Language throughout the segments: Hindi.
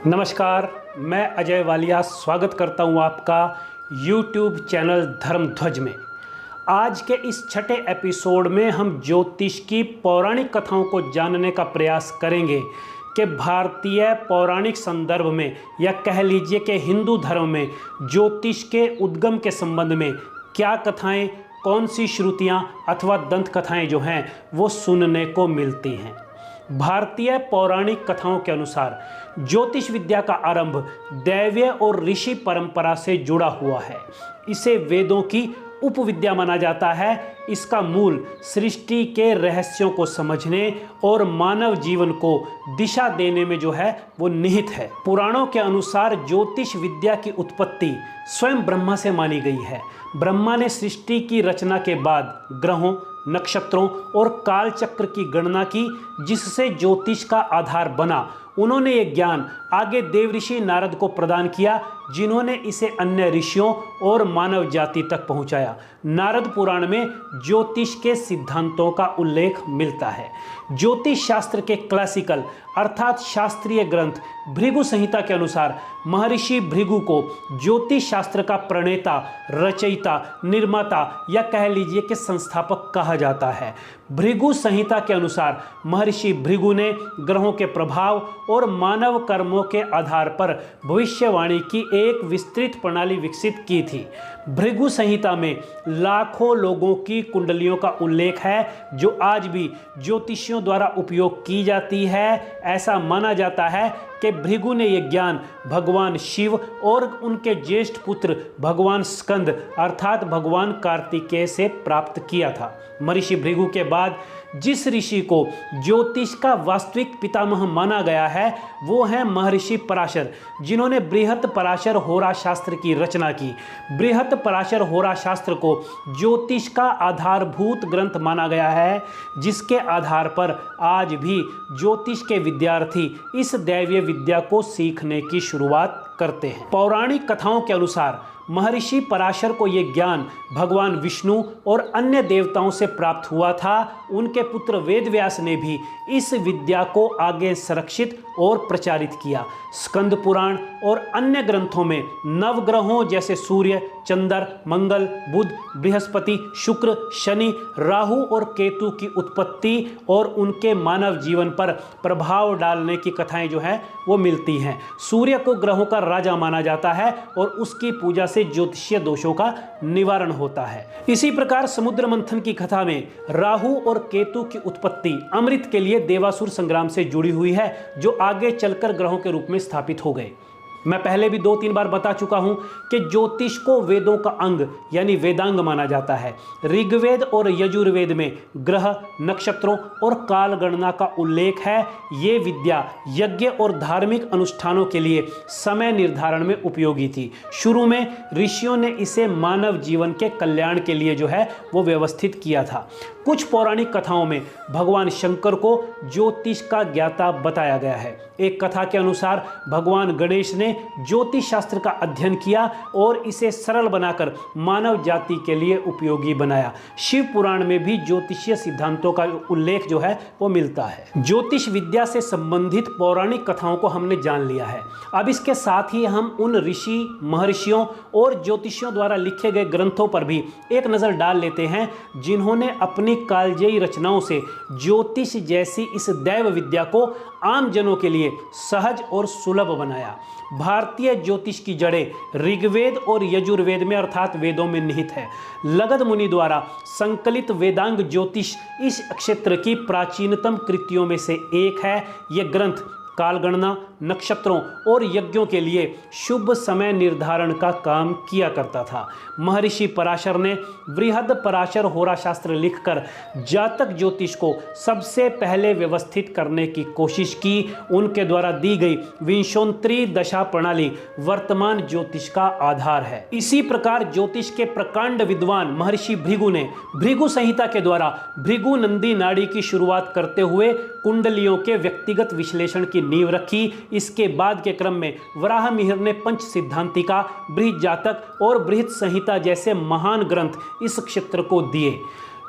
नमस्कार, मैं अजय वालिया स्वागत करता हूं आपका YouTube चैनल धर्मध्वज में। आज के इस छठे एपिसोड में हम ज्योतिष की पौराणिक कथाओं को जानने का प्रयास करेंगे कि भारतीय पौराणिक संदर्भ में या कह लीजिए कि हिंदू धर्म में ज्योतिष के उद्गम के संबंध में क्या कथाएं, कौन सी श्रुतियाँ अथवा दंत कथाएँ जो हैं वो सुनने को मिलती हैं। भारतीय पौराणिक कथाओं के अनुसार ज्योतिष विद्या का आरंभ दैवीय और ऋषि परंपरा से जुड़ा हुआ है। इसे वेदों की उपविद्या माना जाता है। इसका मूल सृष्टि के रहस्यों को समझने और मानव जीवन को दिशा देने में जो है वो निहित है। पुराणों के अनुसार ज्योतिष विद्या की उत्पत्ति स्वयं ब्रह्मा से मानी गई है। ब्रह्मा ने सृष्टि की रचना के बाद ग्रहों, नक्षत्रों और कालचक्र की गणना की, जिससे ज्योतिष का आधार बना। उन्होंने ये ज्ञान आगे देवऋषि नारद को प्रदान किया, जिन्होंने इसे अन्य ऋषियों और मानव जाति तक पहुंचाया। नारद पुराण में ज्योतिष के सिद्धांतों का उल्लेख मिलता है। ज्योतिष शास्त्र के क्लासिकल अर्थात शास्त्रीय ग्रंथ भृगु संहिता के अनुसार महर्षि भृगु को ज्योतिष शास्त्र का प्रणेता, रचयिता, निर्माता या कह लीजिए कि संस्थापक कहा जाता है। भृगु संहिता के अनुसार महर्षि भृगु ने ग्रहों के प्रभाव और मानव कर्मों के आधार पर भविष्यवाणी की एक विस्तृत प्रणाली विकसित की थी। भृगु संहिता में लाखों लोगों की कुंडलियों का उल्लेख है, जो आज भी ज्योतिषियों द्वारा उपयोग की जाती है। ऐसा माना जाता है कि भृगु ने यह ज्ञान भगवान शिव और उनके ज्येष्ठ पुत्र भगवान स्कंद अर्थात भगवान कार्तिकेय से प्राप्त किया था। महर्षि भृगु के बाद जिस ऋषि को ज्योतिष का वास्तविक पितामह माना गया है वो है महर्षि पराशर, जिन्होंने बृहत पराशर होरा शास्त्र की रचना की। बृहत पराशर होरा शास्त्र को ज्योतिष का आधारभूत ग्रंथ माना गया है, जिसके आधार पर आज भी ज्योतिष के विद्यार्थी इस दैवीय विद्या को सीखने की शुरुआत करते हैं। पौराणिक कथाओं के अनुसार महर्षि पराशर को यह ज्ञान भगवान विष्णु और अन्य देवताओं से प्राप्त हुआ था। उनके पुत्र वेदव्यास ने भी इस विद्या को आगे संरक्षित और प्रचारित किया। स्कंद पुराण और अन्य ग्रंथों में नवग्रहों जैसे सूर्य, चंद्र, मंगल, बुध, बृहस्पति, शुक्र, शनि, राहु और केतु की उत्पत्ति और उनके मानव जीवन पर प्रभाव डालने की कथाएं जो है वो मिलती हैं। सूर्य को ग्रहों का राजा माना जाता है और उसकी पूजा से ज्योतिषीय दोषों का निवारण होता है। इसी प्रकार समुद्र मंथन की कथा में राहु और केतु की उत्पत्ति अमृत के लिए देवासुर संग्राम से जुड़ी हुई है, जो आगे चलकर ग्रहों के रूप में स्थापित हो गए। मैं पहले भी 2-3 बार बता चुका हूं कि ज्योतिष को वेदों का अंग यानी वेदांग माना जाता है। ऋग्वेद और यजुर्वेद में ग्रह, नक्षत्रों और काल गणना का उल्लेख है। ये विद्या यज्ञ और धार्मिक अनुष्ठानों के लिए समय निर्धारण में उपयोगी थी। शुरू में ऋषियों ने इसे मानव जीवन के कल्याण के लिए जो है वो व्यवस्थित किया था। कुछ पौराणिक कथाओं में भगवान शंकर को ज्योतिष का ज्ञाता बताया गया है। एक कथा के अनुसार भगवान गणेश ने ज्योतिष शास्त्र का अध्ययन किया और इसे सरल बनाकर मानव जाति के लिए उपयोगी बनाया। शिव पुराण में भी ज्योतिषीय सिद्धांतों का उल्लेख जो है वो मिलता है। ज्योतिष विद्या से संबंधित पौराणिक कथाओं को हमने जान लिया है। अब इसके साथ ही हम उन ऋषि, महर्षियों और ज्योतिषियों द्वारा लिखे गए ग्रंथों पर भी एक नज़र डाल लेते हैं, जिन्होंने अपनी कालजयी रचनाओं से ज्योतिष जैसी इस दैव विद्या को आम जनों के लिए सहज और सुलभ बनाया। भारतीय ज्योतिष की जड़ें ऋग्वेद और यजुर्वेद में अर्थात वेदों में निहित है। लगध मुनि द्वारा संकलित वेदांग ज्योतिष इस क्षेत्र की प्राचीनतम कृतियों में से एक है। यह ग्रंथ कालगणना, नक्षत्रों और यज्ञों के लिए शुभ समय निर्धारण का काम किया करता था। महर्षि पराशर ने बृहद पराशर होरा शास्त्र लिखकर जातक ज्योतिष को सबसे पहले व्यवस्थित करने की कोशिश की। उनके द्वारा दी गई विंशोत्तरी दशा प्रणाली वर्तमान ज्योतिष का आधार है। इसी प्रकार ज्योतिष के प्रकांड विद्वान महर्षि भृगु ने भृगु संहिता के द्वारा भृगु नंदी नाड़ी की शुरुआत करते हुए कुंडलियों के व्यक्तिगत विश्लेषण की नींव रखी। इसके बाद के क्रम में वराह मिहिर ने पंच सिद्धांतिका, बृहत जातक और बृहत संहिता जैसे महान ग्रंथ इस क्षेत्र को दिए।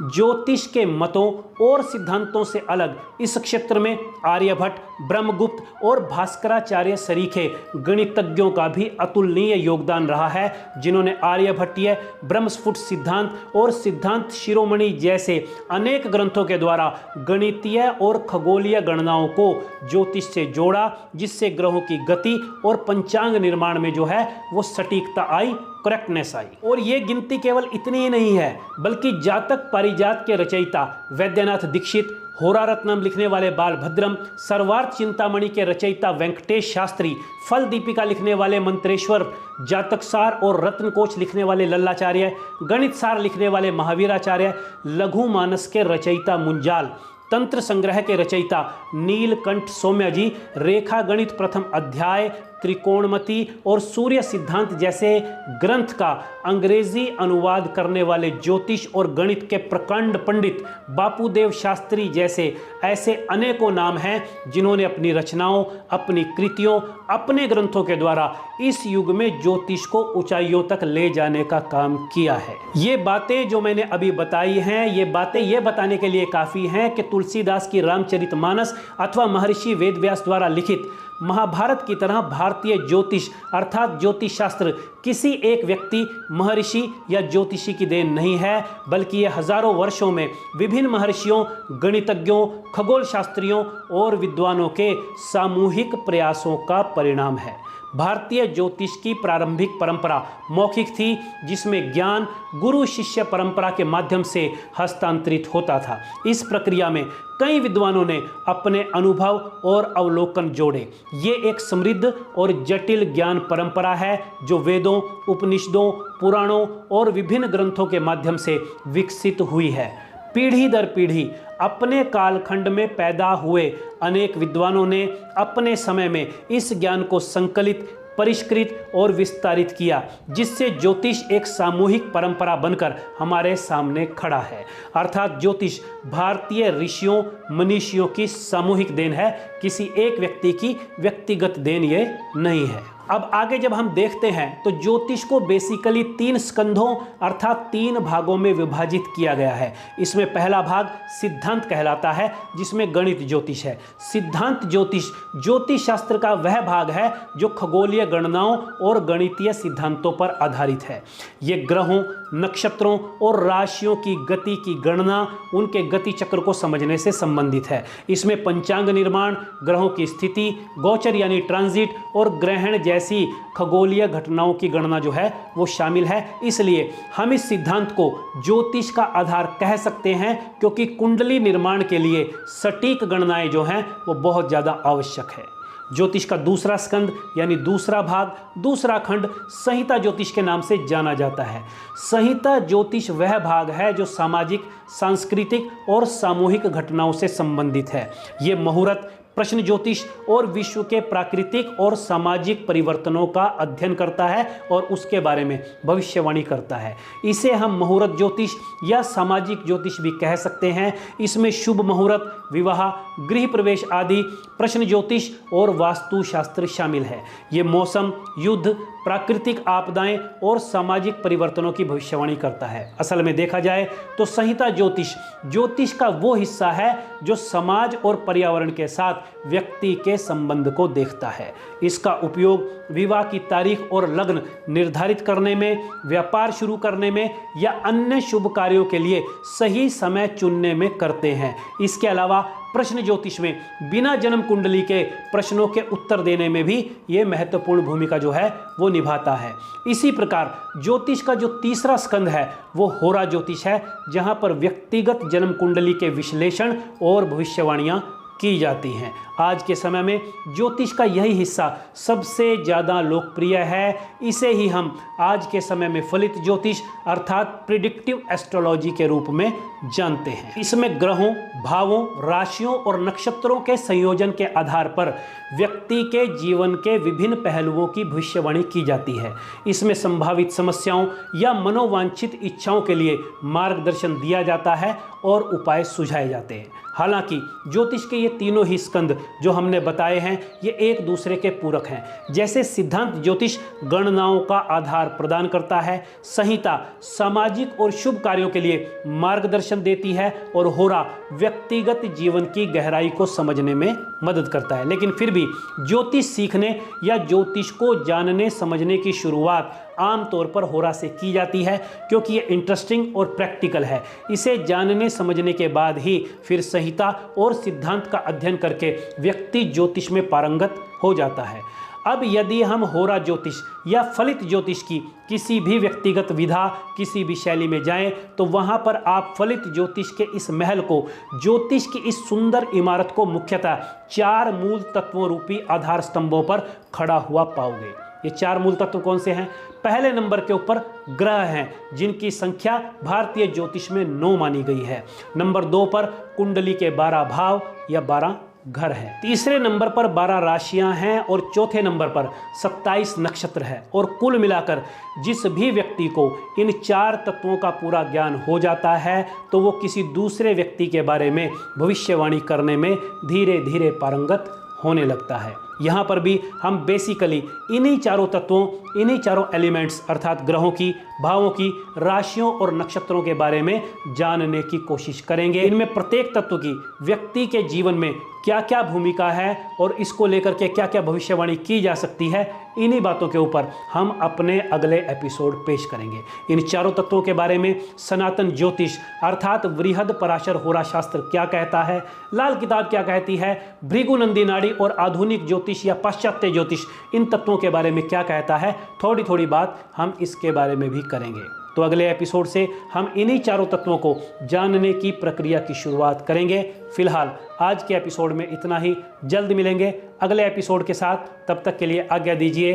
ज्योतिष के मतों और सिद्धांतों से अलग इस क्षेत्र में आर्यभट्ट, ब्रह्मगुप्त और भास्कराचार्य सरीखे गणितज्ञों का भी अतुलनीय योगदान रहा है, जिन्होंने आर्यभट्टीय, ब्रह्मस्फुट सिद्धांत और सिद्धांत शिरोमणि जैसे अनेक ग्रंथों के द्वारा गणितीय और खगोलीय गणनाओं को ज्योतिष से जोड़ा, जिससे ग्रहों की गति और पंचांग निर्माण में जो है वो सटीकता आई, करेक्टनेस आई। और ये गिनती केवल इतनी ही नहीं है, बल्कि जातक पारिजात के रचयिता वैद्यनाथ दीक्षित, होरा रत्नम लिखने वाले बालभद्रम, सर्वार्थ चिंतामणि के रचयिता वेंकटेश शास्त्री, फल दीपिका लिखने वाले मंत्रेश्वर, जातक सार और रत्नकोश लिखने वाले लल्लाचार्य, गणित सार लिखने वाले महावीराचार्य, लघु मानस के रचयिता मुंजाल, तंत्र संग्रह के रचयिता नीलकंठ सौम्य जी, रेखा गणित प्रथम अध्याय, त्रिकोणमति और सूर्य सिद्धांत जैसे ग्रंथ का अंग्रेजी अनुवाद करने वाले ज्योतिष और गणित के प्रकांड पंडित बापूदेव शास्त्री जैसे ऐसे अनेकों नाम हैं, जिन्होंने अपनी रचनाओं, अपनी कृतियों, अपने ग्रंथों के द्वारा इस युग में ज्योतिष को ऊंचाइयों तक ले जाने का काम किया है। ये बातें जो मैंने अभी बताई हैं, ये बातें ये बताने के लिए काफ़ी हैं कि तुलसीदास की रामचरितमानस अथवा महर्षि वेदव्यास द्वारा लिखित महाभारत की तरह भारतीय ज्योतिष अर्थात ज्योतिष शास्त्र किसी एक व्यक्ति, महर्षि या ज्योतिषी की देन नहीं है, बल्कि ये हजारों वर्षों में विभिन्न महर्षियों, गणितज्ञों, खगोल शास्त्रियों और विद्वानों के सामूहिक प्रयासों का परिणाम है। भारतीय ज्योतिष की प्रारंभिक परंपरा मौखिक थी, जिसमें ज्ञान गुरु शिष्य परंपरा के माध्यम से हस्तांतरित होता था। इस प्रक्रिया में कई विद्वानों ने अपने अनुभव और अवलोकन जोड़े। ये एक समृद्ध और जटिल ज्ञान परंपरा है, जो वेदों, उपनिषदों, पुराणों और विभिन्न ग्रंथों के माध्यम से विकसित हुई है। पीढ़ी दर पीढ़ी अपने कालखंड में पैदा हुए अनेक विद्वानों ने अपने समय में इस ज्ञान को संकलित, परिष्कृत और विस्तारित किया, जिससे ज्योतिष एक सामूहिक परंपरा बनकर हमारे सामने खड़ा है। अर्थात ज्योतिष भारतीय ऋषियों, मनीषियों की सामूहिक देन है, किसी एक व्यक्ति की व्यक्तिगत देन ये नहीं है। अब आगे जब हम देखते हैं तो ज्योतिष को बेसिकली 3 स्कंधों अर्थात 3 भागों में विभाजित किया गया है। इसमें पहला भाग सिद्धांत कहलाता है, जिसमें गणित ज्योतिष है। सिद्धांत ज्योतिष ज्योतिष शास्त्र का वह भाग है जो खगोलीय गणनाओं और गणितीय सिद्धांतों पर आधारित है। ये ग्रहों, नक्षत्रों और राशियों की गति की गणना, उनके गति चक्र को समझने से संबंधित है। इसमें पंचांग निर्माण, ग्रहों की स्थिति, गोचर यानी ट्रांजिट और ग्रहण ऐसी खगोलीय घटनाओं की गणना जो है वो शामिल है। इसलिए हम इस सिद्धांत को ज्योतिष का आधार कह सकते हैं, क्योंकि कुंडली निर्माण के लिए सटीक गणनाएं जो हैं वो बहुत ज़्यादा आवश्यक है। ज्योतिष का दूसरा स्कंद यानी दूसरा भाग, दूसरा खंड संहिता ज्योतिष के नाम से जाना जाता है। संहिता ज्योतिष वह भाग है जो सामाजिक, सांस्कृतिक और सामूहिक घटनाओं से संबंधित है। ये मुहूर्त, प्रश्न ज्योतिष और विश्व के प्राकृतिक और सामाजिक परिवर्तनों का अध्ययन करता है और उसके बारे में भविष्यवाणी करता है। इसे हम मुहूर्त ज्योतिष या सामाजिक ज्योतिष भी कह सकते हैं। इसमें शुभ मुहूर्त, विवाह, गृह प्रवेश आदि, प्रश्न ज्योतिष और वास्तुशास्त्र शामिल है। ये मौसम, युद्ध, प्राकृतिक आपदाएं और सामाजिक परिवर्तनों की भविष्यवाणी करता है। असल में देखा जाए तो संहिता ज्योतिष ज्योतिष का वो हिस्सा है जो समाज और पर्यावरण के साथ व्यक्ति के संबंध को देखता है। इसका उपयोग विवाह की तारीख और लग्न निर्धारित करने में, व्यापार शुरू करने में या अन्य शुभ कार्यों के लिए सही समय चुनने में करते हैं। इसके अलावा प्रश्न ज्योतिष में बिना जन्म कुंडली के प्रश्नों के उत्तर देने में भी ये महत्वपूर्ण भूमिका जो है वो निभाता है। इसी प्रकार ज्योतिष का जो तीसरा स्कंध है वो होरा ज्योतिष है, जहां पर व्यक्तिगत जन्म कुंडली के विश्लेषण और भविष्यवाणियां की जाती हैं। आज के समय में ज्योतिष का यही हिस्सा सबसे ज़्यादा लोकप्रिय है। इसे ही हम आज के समय में फलित ज्योतिष अर्थात प्रिडिक्टिव एस्ट्रोलॉजी के रूप में जानते हैं। इसमें ग्रहों, भावों, राशियों और नक्षत्रों के संयोजन के आधार पर व्यक्ति के जीवन के विभिन्न पहलुओं की भविष्यवाणी की जाती है। इसमें संभावित समस्याओं या मनोवांछित इच्छाओं के लिए मार्गदर्शन दिया जाता है और उपाय सुझाए जाते हैं। हालांकि ज्योतिष के ये तीनों ही स्कंद जो हमने बताए हैं ये एक दूसरे के पूरक हैं। जैसे सिद्धांत ज्योतिष गणनाओं का आधार प्रदान करता है, संहिता सामाजिक और शुभ कार्यों के लिए मार्गदर्शन देती है और होरा व्यक्तिगत जीवन की गहराई को समझने में मदद करता है। लेकिन फिर भी ज्योतिष सीखने या ज्योतिष को जानने समझने की शुरुआत आमतौर पर होरा से की जाती है, क्योंकि ये इंटरेस्टिंग और प्रैक्टिकल है। इसे जानने समझने के बाद ही फिर संहिता और सिद्धांत का अध्ययन करके व्यक्ति ज्योतिष में पारंगत हो जाता है। अब यदि हम होरा ज्योतिष या फलित ज्योतिष की किसी भी व्यक्तिगत विधा किसी भी शैली में जाएं, तो वहां पर आप फलित ज्योतिष के इस महल को, ज्योतिष की इस सुंदर इमारत को मुख्यतः 4 मूल तत्वों रूपी आधार स्तंभों पर खड़ा हुआ पाओगे। ये 4 मूल तत्व कौन से हैं? पहले नंबर के ऊपर ग्रह हैं, जिनकी संख्या भारतीय ज्योतिष में 9 मानी गई है। नंबर 2 पर कुंडली के 12 भाव या 12 घर हैं। तीसरे नंबर पर 12 राशियां हैं और चौथे नंबर पर 27 नक्षत्र है। और कुल मिलाकर जिस भी व्यक्ति को इन 4 तत्वों का पूरा ज्ञान हो जाता है तो वो किसी दूसरे व्यक्ति के बारे में भविष्यवाणी करने में धीरे धीरे पारंगत होने लगता है। यहाँ पर भी हम बेसिकली इन्हीं चारों तत्वों, इन्हीं चारों एलिमेंट्स अर्थात ग्रहों की, भावों की, राशियों और नक्षत्रों के बारे में जानने की कोशिश करेंगे। इनमें प्रत्येक तत्व की व्यक्ति के जीवन में क्या क्या भूमिका है और इसको लेकर के क्या क्या भविष्यवाणी की जा सकती है, इन्हीं बातों के ऊपर हम अपने अगले एपिसोड पेश करेंगे। इन चारों तत्वों के बारे में सनातन ज्योतिष अर्थात वृहद पराशर होरा शास्त्र क्या कहता है, लाल किताब क्या कहती है, भृगुनंदी नाड़ी और आधुनिक ज्योतिष या पाश्चात्य ज्योतिष इन तत्वों के बारे में क्या कहता है, थोड़ी थोड़ी बात हम इसके बारे में भी करेंगे। तो अगले एपिसोड से हम इन्हीं चारों तत्वों को जानने की प्रक्रिया की शुरुआत करेंगे। फिलहाल आज के एपिसोड में इतना ही। जल्द मिलेंगे अगले एपिसोड के साथ। तब तक के लिए आज्ञा दीजिए।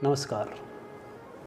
नमस्कार।